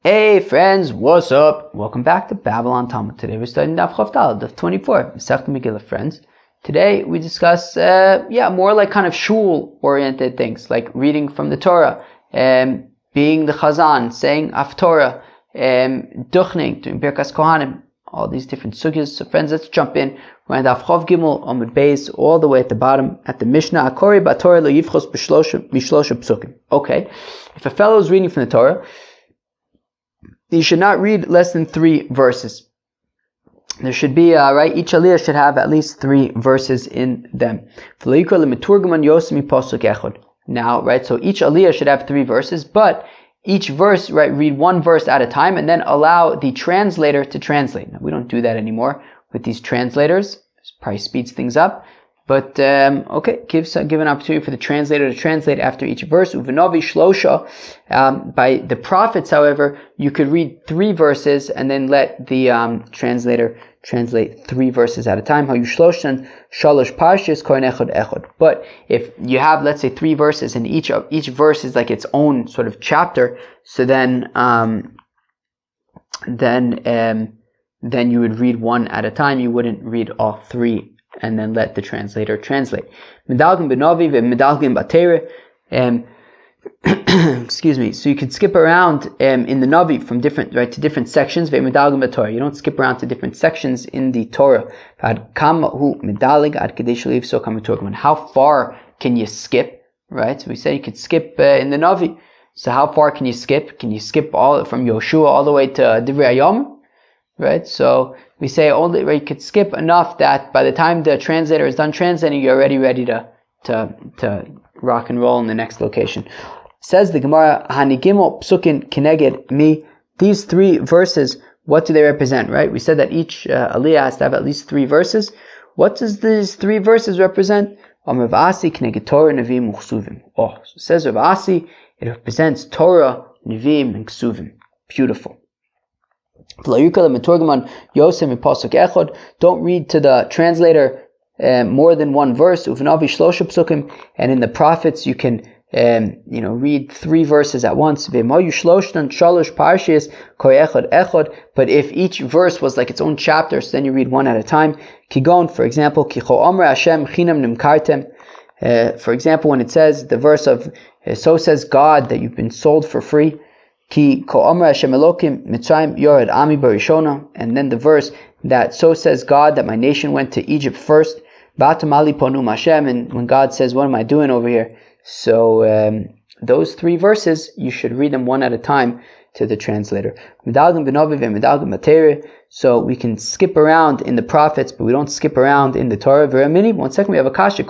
Hey friends, what's up? Welcome back to Babylon Talmud. Today we're studying Daf Chof Daled, Daf 24, Masechet Megilla, friends. Today we discuss, more like kind of shul-oriented things, like reading from the Torah, being the Chazan, saying Haftorah, Duchning, doing Birkas Kohanim, all these different sugyas. So friends, let's jump in. We're on Daf Chof Gimel, Amud Beis, all the way at the bottom, at the Mishnah. Akori b'Torah lo yivchos b'shlosha psukim. Okay, if a fellow is reading from the Torah, you should not read less than 3 verses. There should be, each aliyah should have at least 3 verses in them. Now, so each aliyah should have 3 verses, but each verse, read 1 verse at a time and then allow the translator to translate. Now, we don't do that anymore with these translators. This probably speeds things up. But, give an opportunity for the translator to translate after each verse. Uvenovi shlosha. By the prophets, however, you could read 3 verses and then let the translator translate 3 verses at a time. But if you have, let's say, 3 verses and each verse is like its own sort of chapter, so then you would read 1 at a time. You wouldn't read all 3 and then let the translator translate. Excuse me. So you could skip around in the Navi from different to different sections. You don't skip around to different sections in the Torah. How far can you skip? Right. So we say you could skip in the Navi. So how far can you skip? Can you skip all from Yoshua all the way to Divrei Hayom? Right. So we say only you could skip enough that by the time the translator is done translating, you're already ready to rock and roll in the next location. Says the Gemara, Hanigimel psukin keneged mi. These 3 verses, what do they represent? Right? We said that each aliyah has to have at least 3 verses. What does these 3 verses represent? Rav Asi keneged Torah, Nevi'im, Ksuvim. Oh, so says Rav Asi, it represents Torah, Nevi'im, and Ksuvim. Beautiful. Don't read to the translator more than 1 verse. And in the prophets you can read 3 verses at once. But if each verse was like its own chapter, so then you read 1 at a time. For example, for example, when it says the verse of so says God that you've been sold for free. And then the verse that so says God that my nation went to Egypt first. And when God says, what am I doing over here? So those 3 verses, you should read them 1 at a time to the translator. So we can skip around in the prophets, but we don't skip around in the Torah. 1 second, we have a kasha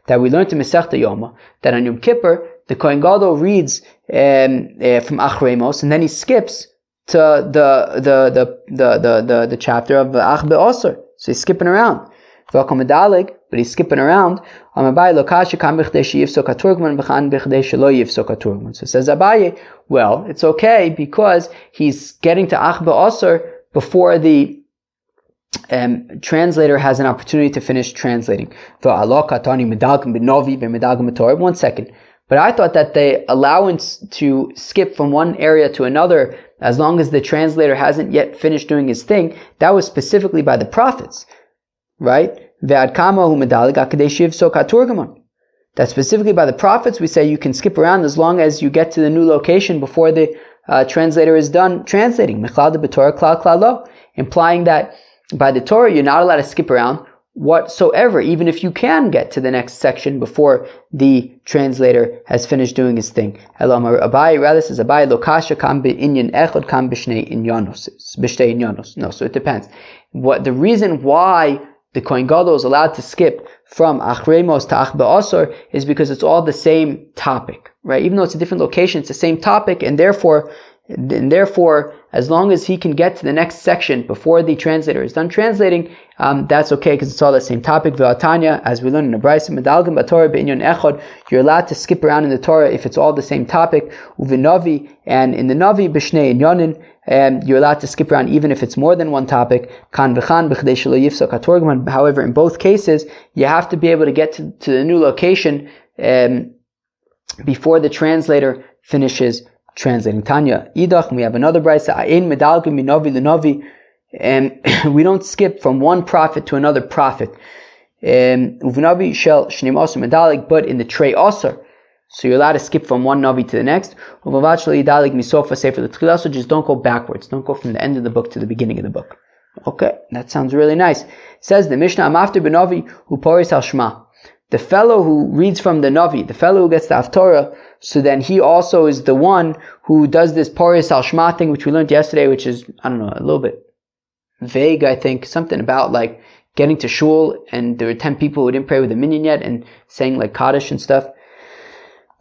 that we learned in Masechta Yoma, that on Yom Kippur, the Kohen Gadol reads from Achremos, and then he skips to the chapter of Ach Be'osor. So he's skipping around. But he's skipping around. So says Abaye, well, it's okay because he's getting to Ach Be'osor before the translator has an opportunity to finish translating. 1 second. But I thought that the allowance to skip from one area to another, as long as the translator hasn't yet finished doing his thing, that was specifically by the prophets, right? That specifically by the prophets, we say you can skip around as long as you get to the new location before the translator is done translating. Implying that by the Torah, you're not allowed to skip around whatsoever, even if you can get to the next section before the translator has finished doing his thing. Abai rather says Abai lokasha kam be'inyan echad kam b'shnei inyanos. No, so it depends. What the reason why the Kohen Gadol is allowed to skip from Achremos to Ach Be'osor is because it's all the same topic, right? Even though it's a different location, it's the same topic, and therefore, as long as he can get to the next section before the translator is done translating, that's okay because it's all the same topic. V'atanya, as we learn in the Brisa, medalgim b'Torah b'inyan echad, you're allowed to skip around in the Torah if it's all the same topic. Uvinavi, and in the Navi b'shnei inyanin, you're allowed to skip around even if it's more than one topic. Kan v'chan b'chdei shelo yifsok hatorgman. However, in both cases, you have to be able to get to the new location before the translator finishes translating. Tanya, idach, we have another brayso, ein medalgim min navi lenavi, and we don't skip from one prophet to another prophet. Uvnavi shel shnim asur medalig, but in the trey asur, so you're allowed to skip from one navi to the next. Uvavat shel idalig misofa sefer l'tchila, so just don't go backwards. Don't go from the end of the book to the beginning of the book. Okay, that sounds really nice. It says the Mishnah, Amafter b'navi hu poris al shma. The fellow who reads from the navi, the fellow who gets the haftorah, so then he also is the one who does this poris al shma thing, which we learned yesterday, which is, I don't know, a little bit vague, I think. Something about like getting to shul and there were 10 people who didn't pray with a minyan yet and saying like Kaddish and stuff.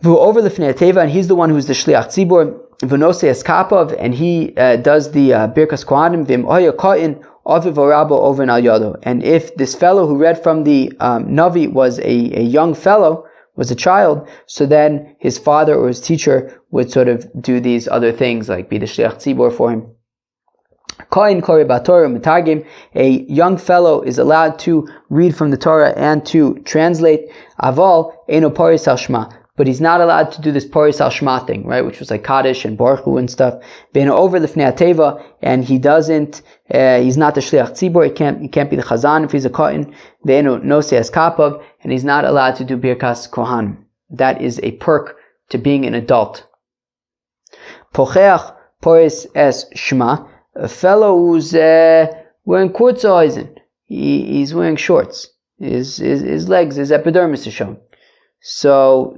Over lifnei teva, and he's the one who's the shliach tzibur. V'nosei eskapav, and he does the birkas kohanim. V'im oya ka'in aviv orabo oven al yado. And if this fellow who read from the navi was a young fellow, was a child, so then his father or his teacher would sort of do these other things, like be the shliach tzibur for him. Kohen kori b'Torah mitagim, a young fellow is allowed to read from the Torah and to translate. Aval eno poris al shma, but he's not allowed to do this poris al shma thing, right? Which was like Kaddish and Baruch Hu and stuff. Ve'eno over lifnei teva, and he doesn't. He's not the shliach tzibur. He can't be the chazan if he's a kohen. Ve'eno nosei eskapav, and he's not allowed to do birkas kohanim. That is a perk to being an adult. Pocheach poris es shma. A fellow who's wearing kurtzoisen, he's wearing shorts. His legs, his epidermis is shown. So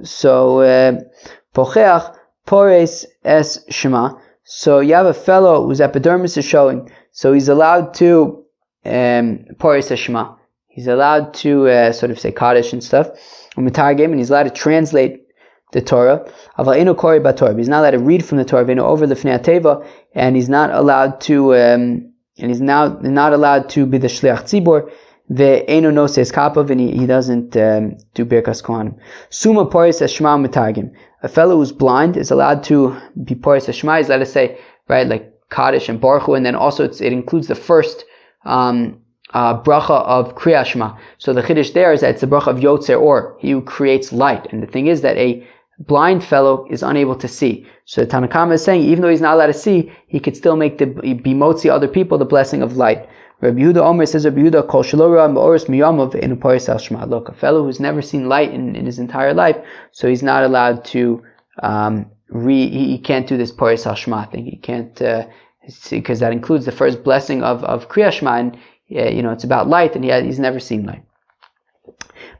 pocheach pores es shema. So you have a fellow whose epidermis is showing. So he's allowed to pores es shema. He's allowed to sort of say Kaddish and stuff. And he's allowed to translate the Torah. He's not allowed to read from the Torah. Over the Fnei Teva, and he's not allowed to. And he's now not allowed to be the shliach tzibur. Ve'eno noses kapav, and he doesn't do birkas kohanim. Suma poris eshma mitagim. A fellow who's blind is allowed to be poris eshma. He's allowed to say, right, like Kaddish and Baruch Hu, and then also it includes the first bracha of Kriyat Shema. So the chiddush there is that it's the bracha of Yotzer Or, he who creates light. And the thing is that a blind fellow is unable to see. So the Tanna Kama is saying, even though he's not allowed to see, he could still make the bimotzi other people the blessing of light. Rabbi Yehuda Omer says, Rabbi Yehuda kol shalora ma'oris miyamav enu paris al shema. Look, a fellow who's never seen light in his entire life, so he's not allowed to he can't do this paris al shema thing. He can't because that includes the first blessing of Kriyat Shema, and it's about light, and he's never seen light.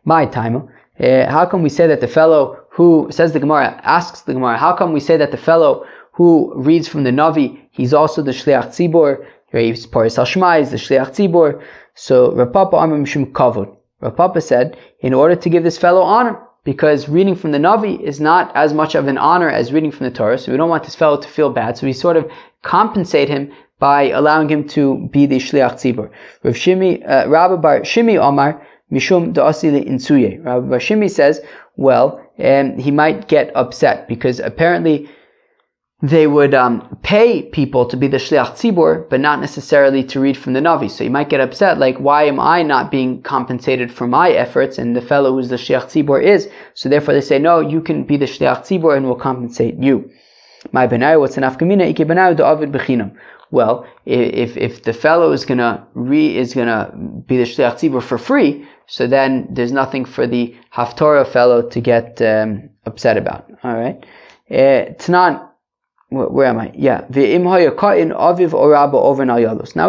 My time. How come we say that the fellow who, asks the Gemara, how come we say that the fellow who reads from the Navi, he's also the Shliach Tzibur, he's Paris Hashma, he's the Shliach Tzibur? So Rav Papa Amar Mishum Kavod. Rav Papa said, in order to give this fellow honor, because reading from the Navi is not as much of an honor as reading from the Torah, so we don't want this fellow to feel bad, so we sort of compensate him by allowing him to be the Shliach Tzibur. Rabbi Bar Shimi Omar, Mishum da'asili insuye. Rabbi Bar Shimi says, well, he might get upset because apparently they would pay people to be the Shliach Tzibur, but not necessarily to read from the Navi. So he might get upset, like, why am I not being compensated for my efforts, and the fellow who's the Shliach Tzibur is? So therefore they say, no, you can be the Shliach Tzibur and we'll compensate you. My benayu, what's an afkamina? Ike benayu da'avid bechinam. Well, if the fellow is gonna be the Shliach Tzibur for free, so then there's nothing for the Haftorah fellow to get upset about. All right. Tanan, where am I? Yeah. Now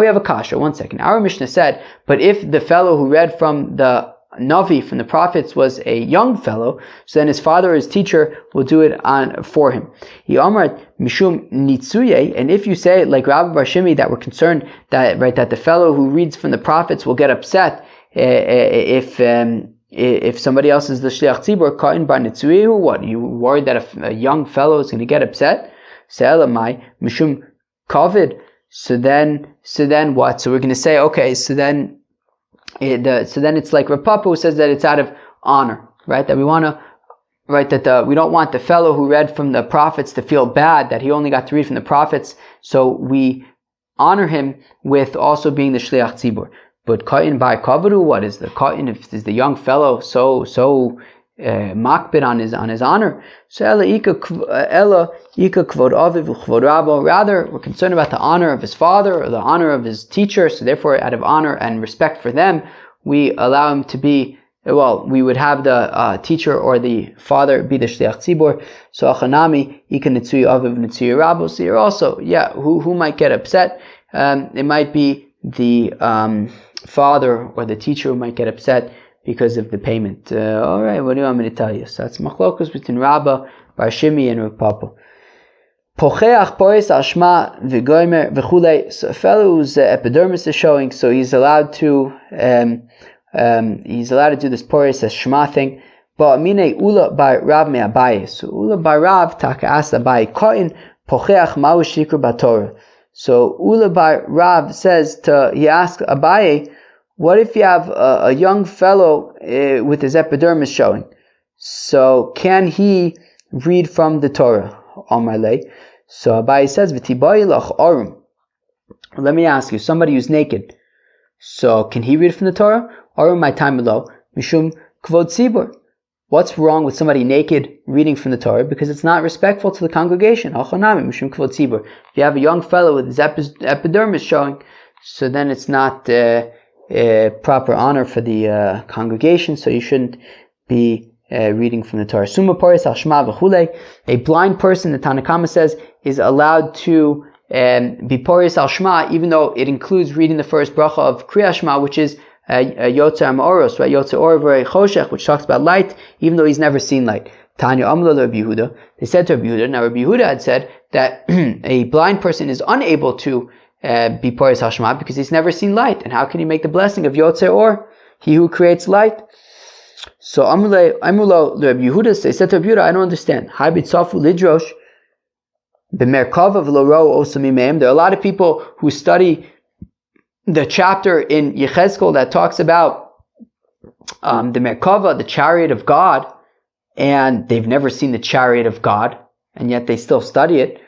we have a kasha. 1 second. Our Mishnah said, but if the fellow who read from the Navi, from the prophets, was a young fellow, so then his father or his teacher will do it for him. He amrat mishum nitsuye, and if you say, like Rabbi Bar Shimi, that we're concerned that the fellow who reads from the prophets will get upset if somebody else is the Shliach Tzibur, Ka'in bar nitsuyehu, what? You worried that a young fellow is going to get upset? Se'elamai mishum kavid. So then what? So we're going to say, okay, so then it's like Rav Papa who says that it's out of honor, right? That we want to, right? That we don't want the fellow who read from the prophets to feel bad that he only got to read from the prophets. So we honor him with also being the Shliach Tzibur. But Ka'in by Kavadu, what is the Ka'in? If is the young fellow so makbid on his honor. So rather, we're concerned about the honor of his father or the honor of his teacher. So therefore, out of honor and respect for them, we allow him to be. Well, we would have the teacher or the father be the shliach tzibur. So achanami ika nitzui aviv nitzui rabo. So you're also, who might get upset? It might be the father or the teacher who might get upset because of the payment. All right, what do you want me to tell you? So that's machlokus between Rabba, Bar Shimi, and Rav Papa. Pocheach pois ashma v'goymer v'chulei. So a fellow whose epidermis is showing, so he's allowed to do this poris as shma thing. But mine ula by Rav me Abaye. So ula by Rav taka asked Abaye koin pocheach ma'u shikr b'Torah. So ula by Rav says he asked Abaye, what if you have a young fellow with his epidermis showing? So can he read from the Torah? Amalei. So Abaye says, "V'tibai lach arum." Let me ask you, somebody who's naked. So can he read from the Torah? Arum my time below. Mishum kvod tzibur. What's wrong with somebody naked reading from the Torah? Because it's not respectful to the congregation. Achanami mishum kvod tzibur. If you have a young fellow with his epidermis showing, so then it's not proper honor for the congregation. So you shouldn't be reading from the Torah. Suma paris al shma v'chulei. A blind person, the Tanakama says, is allowed to be paris al shma, even though it includes reading the first bracha of Kriyas Shema, which is Yotzer Ma'oros, right? Yotzer Or V'rei Choshech, which talks about light, even though he's never seen light. Tanya Amla Rabbi Yehuda. They said to Rabbi Yehuda. Now Rabbi Yehuda had said that a blind person is unable to be paris al shma because he's never seen light, and how can he make the blessing of Yotzer Or, he who creates light? So Amulo Rabbi Yehuda, they said to Rabbi Yehuda, I don't understand. Lidrosh. There are a lot of people who study the chapter in Yechezkel that talks about the Merkava, the chariot of God, and they've never seen the chariot of God, and yet they still study it.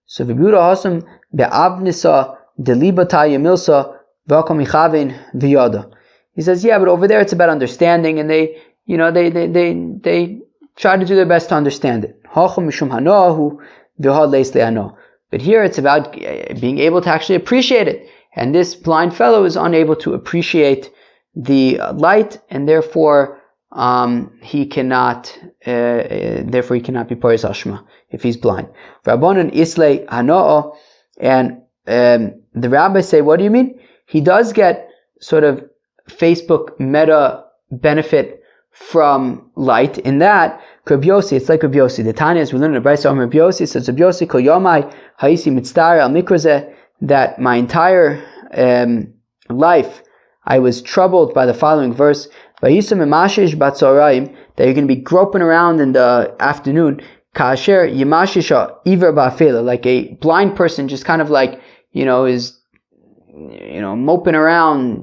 So V'Yehuda Hasam be'avnisa delibata yemilsa v'akom ichavein v'yada. He says, yeah, but over there it's about understanding, and they try to do their best to understand it. But here it's about being able to actually appreciate it. And this blind fellow is unable to appreciate the light, and therefore he cannot be paris al shma if he's blind. And the rabbis say, what do you mean? He does get sort of Facebook meta benefit from light in that Rabbi Yossi, it's like Rabbi Yossi. The Tanya, as we learn in the Brayso, Rabbi Yossi says, Rabbi Yossi kol yomai haisi mitztar al mikrazeh, that my entire life I was troubled by the following verse, vayisam imashish batzoraim, that you're going to be groping around in the afternoon, kasher yimashisha iver ba'afela, like a blind person just kind of like, is moping around,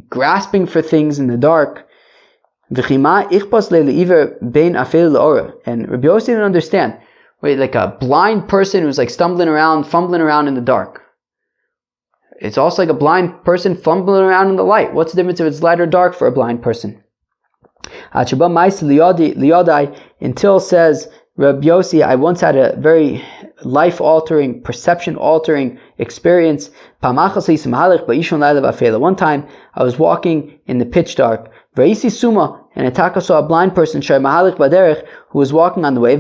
grasping for things in the dark. And Rabbi Yossi didn't understand. Wait, like a blind person who's like fumbling around in the dark. It's also like a blind person fumbling around in the light. What's the difference if it's light or dark for a blind person? Until, says Rabbi Yossi, I once had a very life-altering, perception-altering experience. One time, I was walking in the pitch dark, and I saw a blind person who was walking on the way,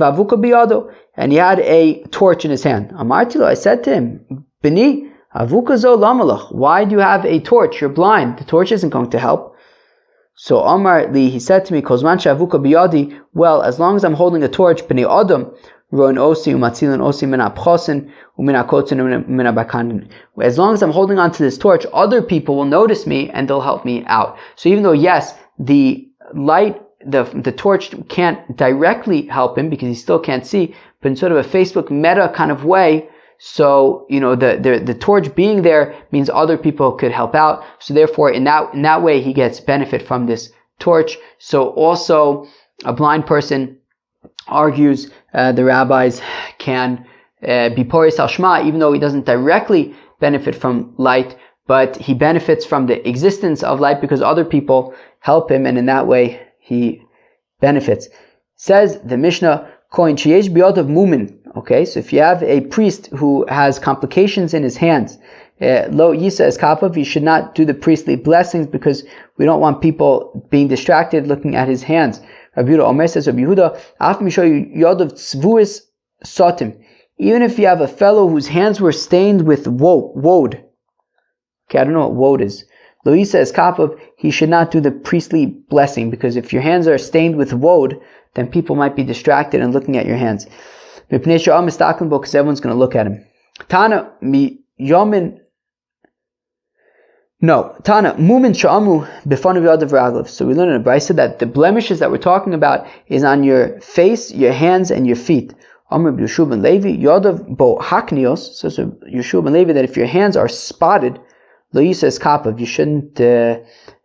and he had a torch in his hand. I said to him, Bini, why do you have a torch? You're blind. The torch isn't going to help. So Amar Li, he said to me, well, as long as I'm holding a torch, as long as I'm holding on to this torch, other people will notice me and they'll help me out. So even though, yes, the light, the torch can't directly help him because he still can't see, but in sort of a Facebook meta kind of way, so, the torch being there means other people could help out. So therefore, in that way, he gets benefit from this torch. So also, a blind person argues, the rabbis can be paris al shma, even though he doesn't directly benefit from light, but he benefits from the existence of light because other people help him, and in that way he benefits. Says the Mishnah, Kohen sheyesh biyadav mumin. Okay, so if you have a priest who has complications in his hands, lo yisa eskapav, you should not do the priestly blessings because we don't want people being distracted looking at his hands. Rabbi Yehuda Omer says, Rabbi Yehuda, af mishoy yadav tzvuis sotim. Even if you have a fellow whose hands were stained with woad. Okay, I don't know what woad is. Lo yisa eskapav, he should not do the priestly blessing because if your hands are stained with woad, then people might be distracted and looking at your hands. Because everyone's going to look at him. Tana mumin sha'amu b'fanav yadav v'raglav. So we learn in the Brisa that the blemishes that we're talking about is on your face, your hands, and your feet. Amr Yeshua ben Levi yadav bo haknios. So Yeshua ben Levi that if your hands are spotted, lo yisa eskapav, you shouldn't do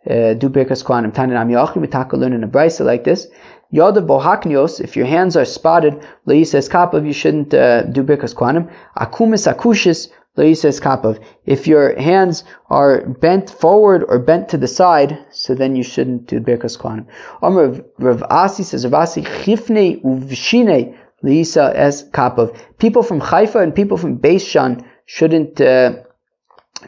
birkas kohanim. Tana nam yachim, we talk learn in a Brisa like this. Yodav bohaknios, if your hands are spotted, lo yisas kapav, you shouldn't do birkas kohanim. Akumis akushis, lo yisas kapav. If your hands are bent forward or bent to the side, so then you shouldn't do birkas kohanim. Rav Asi says, Rav Asi, chifnei uvshine, lo yisa es kapav. People from Haifa and people from Beis Shan shouldn't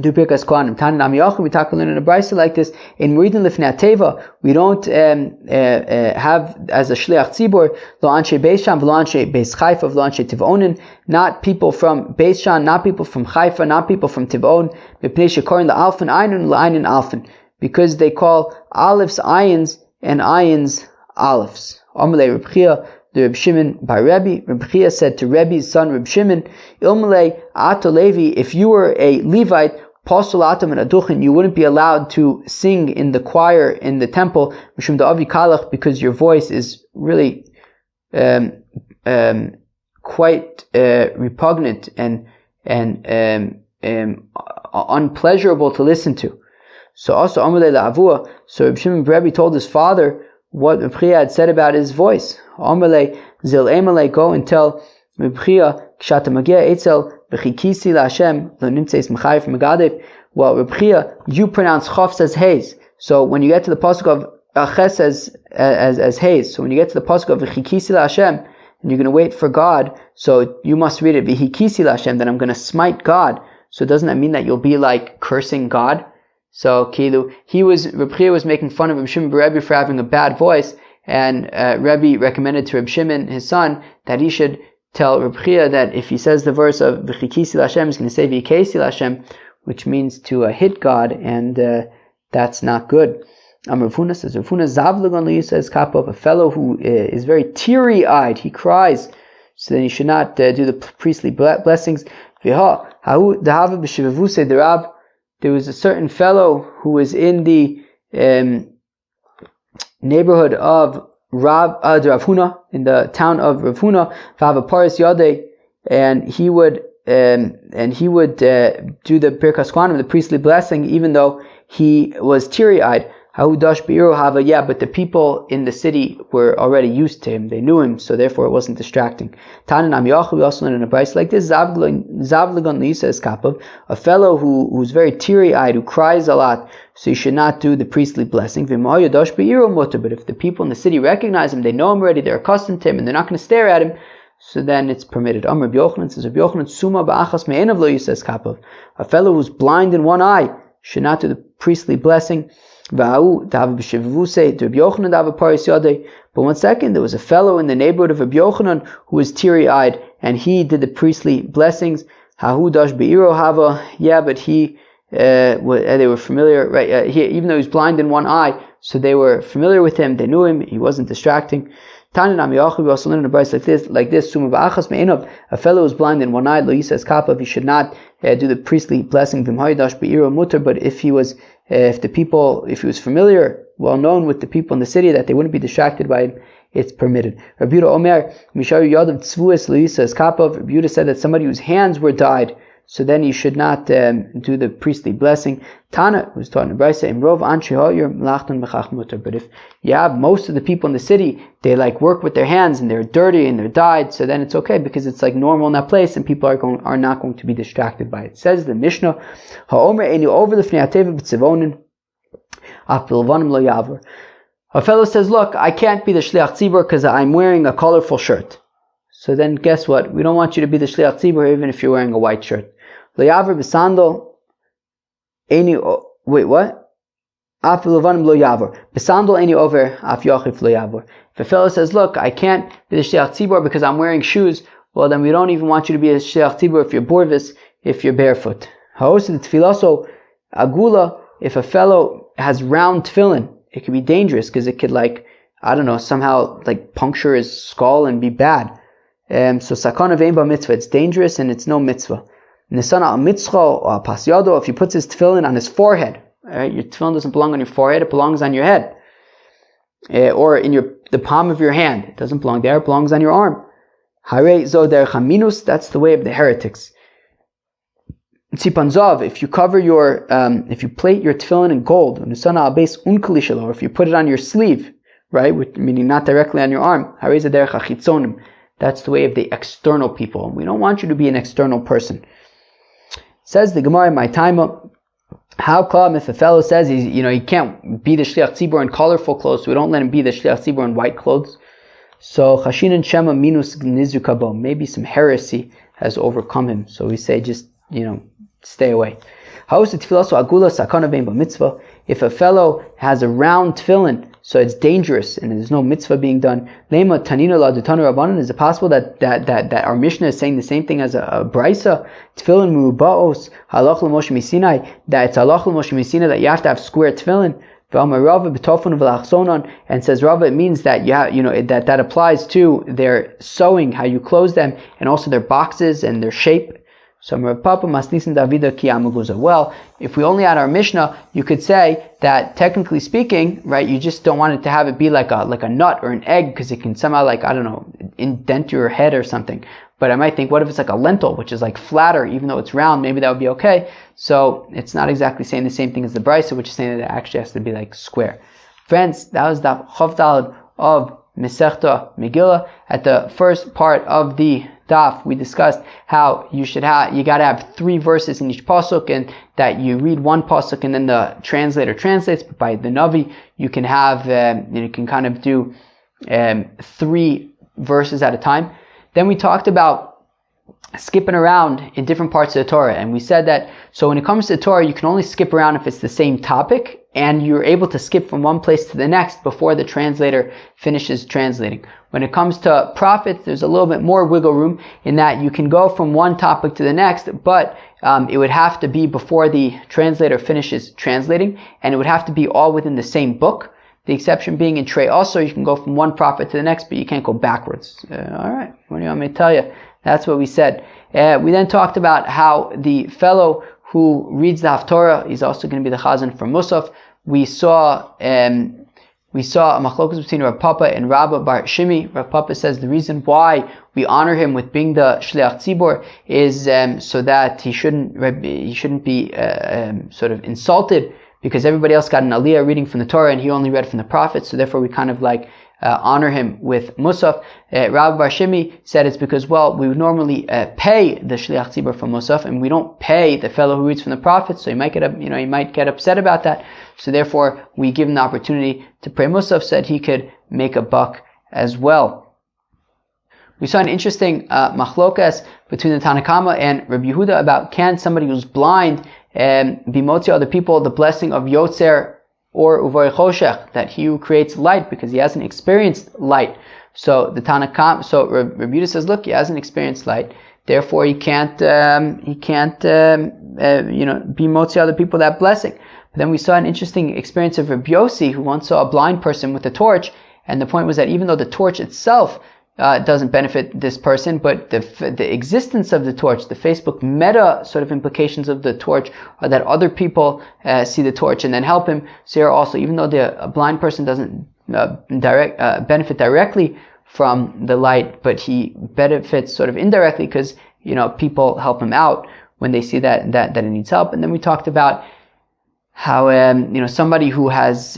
do birkas kohanim. Tana nam yachim, we talk in a brisa like this. In Muridin lifnei teva, we don't have as a shliach tzibur lo anshe Beis Shan, lo anshe Beis Haifa, lo anshe Tiv'onin. Not people from Beis Shan, not people from Haifa, not people from Tiv'on. Mipnei shekorin la'alfin ayinun la'ayinin alfin, because they call aleph ayins and ayins alephs. Amalei Reb Chia, the Reb Shimon by Rebbe. Reb Chia said to Rebbe's son Reb Shimon, Ilmalei ato Levi, if you were a Levite, pasul atam and aduchin, you wouldn't be allowed to sing in the choir in the temple, mishum da'avi kalach, because your voice is really quite repugnant and unpleasurable to listen to. So also Amalei la'avua, so Reb Shimon Rebbe told his father what Reb Chia had said about his voice. Amalei zil emalei, go and tell Reb Chia, kshata magia etzel v'chikisi la'Hashem lo nimtzeis mechayif megadev. Well, Reb Chia, you pronounce chofs as hays. So when you get to the pasuk of aches as hays, so when you get to the pasuk of v'chikisi la'Hashem, and you're going to wait for God, so you must read it v'chikisi la'Hashem, that I'm going to smite God. So doesn't that mean that you'll be like cursing God? So Kilu, Reb Chia was making fun of Reb Shimon Rebbe for having a bad voice, and Rebbe recommended to Reb Shimon, his son, that he should tell Reb Chia that if he says the verse of V'chikisi l'Hashem, he's going to say V'ikesi l'Hashem, which means to hit God, and that's not good. Rav Huna says, Rav Huna zavlagon l'yisa es kapov, a fellow who is very teary-eyed, he cries, so then he should not do the priestly blessings. V'ha, ha'u dehava b'shevavusei derav, there was a certain fellow who was in the neighborhood of Rav Huna, in the town of Rav Huna, V'hava paris yadei, and he would do the birkas kohanim, the priestly blessing, even though he was teary-eyed. Ha'udash be'iru hava, yeah, but the people in the city were already used to him. They knew him, so therefore it wasn't distracting. Tanan am yachal, we also learn in a brayso like this, zavlagon l'isa eskapav, a fellow who's very teary-eyed, who cries a lot, so you should not do the priestly blessing. V'ma'ayudash be'iru mutter, but if the people in the city recognize him, they know him already, they're accustomed to him, and they're not going to stare at him, so then it's permitted. Amr Rabbi Yochanan says, Rabbi Yochanan, suma ba'achas me'enav lo yisa eskapav, a fellow who's blind in one eye should not do the priestly blessing. But 1 second, there was a fellow in the neighborhood of Rabbi Yochanan who was teary-eyed, and he did the priestly blessings. Yeah, but they were familiar, right? Even though he was blind in one eye, so they were familiar with him, they knew him, he wasn't distracting. We also learn in a verse like this, a fellow who's blind in one eye, he should not do the priestly blessing, but if he was familiar, well known with the people in the city, that they wouldn't be distracted by him, it's permitted. Rabbi Yehuda Omer, Rabbi Yehuda said that somebody whose hands were dyed, so then you should not do the priestly blessing. Tana was taught in the Brisa, Imrov Anshi Hoyer Melachton B'chach Mutar. But if you have most of the people in the city, they like work with their hands and they're dirty and they're dyed, so then it's okay because it's like normal in that place and people are not going to be distracted by it. It says the Mishnah, Ha'omer Eni over the Fnei HaTeva B'tzivonin Af B'Levanim Lo Yavor. A fellow says, look, I can't be the Shliach Tzibur because I'm wearing a colorful shirt. So then guess what? We don't want you to be the Shliach Tzibur even if you're wearing a white shirt. Lo Yavor B'Sandal wait, what? Af Levanim Lo Yavor. B'Sandal Eni over Af Yochif Lo Yavor. If a fellow says, look, I can't be the Shliach Tzibur because I'm wearing shoes, well then we don't even want you to be a Shliach Tzibur if you're borvis, if you're barefoot. Ha'osid Tfilaso Agula, if a fellow has round tefillin, it could be dangerous because it could somehow puncture his skull and be bad. So sakana ve'en ba mitzvah, it's dangerous and it's no mitzvah. Nisana al mitzvah or pasyado, if he puts his tefillin on his forehead, right? Your tefillin doesn't belong on your forehead, it belongs on your head. Or in the palm of your hand. It doesn't belong there, it belongs on your arm. Hare zo derech haminus, that's the way of the heretics. Tzipanzav, if you cover if you plate your tefillin in gold, or if you put it on your sleeve, right, meaning not directly on your arm, that's the way of the external people. We don't want you to be an external person. Says the Gemara in my time, how come if a fellow says he can't be the Shliach Tzibur in colorful clothes, so we don't let him be the Shliach Tzibur in white clothes? So Chashinan Shema minus nizukabo, maybe some heresy has overcome him. So we say just stay away. If a fellow has a round tefillin, so it's dangerous and there's no mitzvah being done, is it possible that our Mishnah is saying the same thing as a Brisa? Tefillin mubaos halach l'Moshe Misinai, that it's halach l'Moshe Misinai that you have to have square tefillin. And says Rava, it means that that applies to their sewing, how you close them, and also their boxes and their shape. So well, if we only had our Mishnah, you could say that technically speaking, right, you just don't want it to have it be like a nut or an egg because it can somehow indent your head or something. But I might think, what if it's like a lentil, which is like flatter, even though it's round, maybe that would be okay. So it's not exactly saying the same thing as the Brisa, which is saying that it actually has to be like square. Friends, that was the Chav Daled of Masechta Megilla. At the first part of the daf, we discussed how you gotta have 3 verses in each pasuk, and that you read one pasuk and then the translator translates. But by the Navi, you can have you can kind of do 3 verses at a time. Then we talked about skipping around in different parts of the Torah, and we said that so when it comes to the Torah, you can only skip around if it's the same topic, and you're able to skip from one place to the next before the translator finishes translating. When it comes to prophets, there's a little bit more wiggle room in that you can go from one topic to the next, but it would have to be before the translator finishes translating, and it would have to be all within the same book. The exception being in Trey also, you can go from one prophet to the next, but you can't go backwards. Alright, what do you want me to tell you? That's what we said. We then talked about how the fellow who reads the Haftorah is also going to be the Chazan for Musaf. We saw a machlokas between Rav Papa and Rabba Bar Shimi. Rav Papa says the reason why we honor him with being the Shliach Tzibor is so that he shouldn't be sort of insulted because everybody else got an aliyah reading from the Torah and he only read from the prophets. So therefore we kind of honor him with Musaf. Rabbi Bar Shimi said it's because, we would normally pay the Shliach Tzibur for Musaf, and we don't pay the fellow who reads from the prophets, so he might get upset about that. So therefore, we give him the opportunity to pray Musaf so that he could make a buck as well. We saw an interesting machlokas between the Tanakama and Rabbi Yehuda about can somebody who's blind be motzi other people the blessing of Yotzer or Uvar Choshech, that he who creates light because he hasn't experienced light. So the Tanakam, Rabbi Yehuda says, look, he hasn't experienced light, therefore he can't be motzi other people that blessing. But then we saw an interesting experience of Rabbi Yossi, who once saw a blind person with a torch, and the point was that even though the torch itself doesn't benefit this person, but the existence of the torch, the Facebook meta sort of implications of the torch, are that other people see the torch and then help him. So here also, even though a blind person doesn't benefit directly from the light, but he benefits sort of indirectly because people help him out. when they see that it needs help. And then we talked about how somebody who has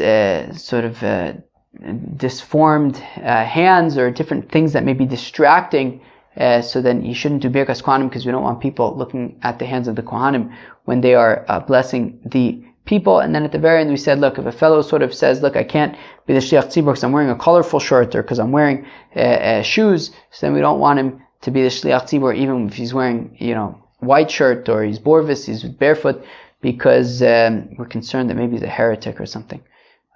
disformed hands or different things that may be distracting, so then you shouldn't do Birkas Kohanim, because we don't want people looking at the hands of the Kohanim when they are blessing the people. And then at the very end we said, look, if a fellow sort of says, look, I can't be the Shliach Tzibur because I'm wearing a colorful shirt or because I'm wearing shoes, so then we don't want him to be the Shliach Tzibur even if he's wearing white shirt or he's Borvis, he's barefoot, because we're concerned that maybe he's a heretic or something.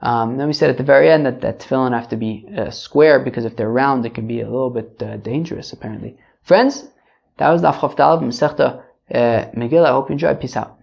Then we said at the very end that tefillin have to be square, because if they're round it can be a little bit dangerous apparently. Friends, that was Daf Chof Daled Masechta Megillah. I hope you enjoyed. Peace out.